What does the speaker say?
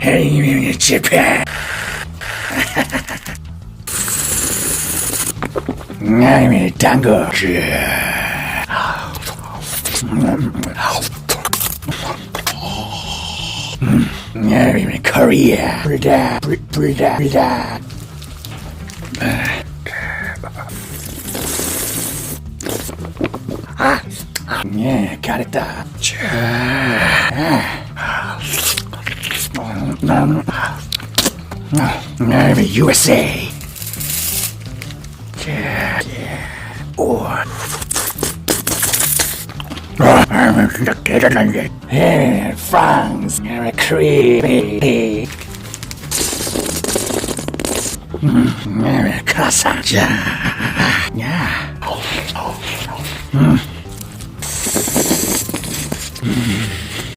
헤이 집회. 나이미 tango. 나이미 Korea. Brida. 예, 잘했다. 나이미 USA. 오. 진짜 대단한데. 예, France. 크리미. 크라상. 자, 야.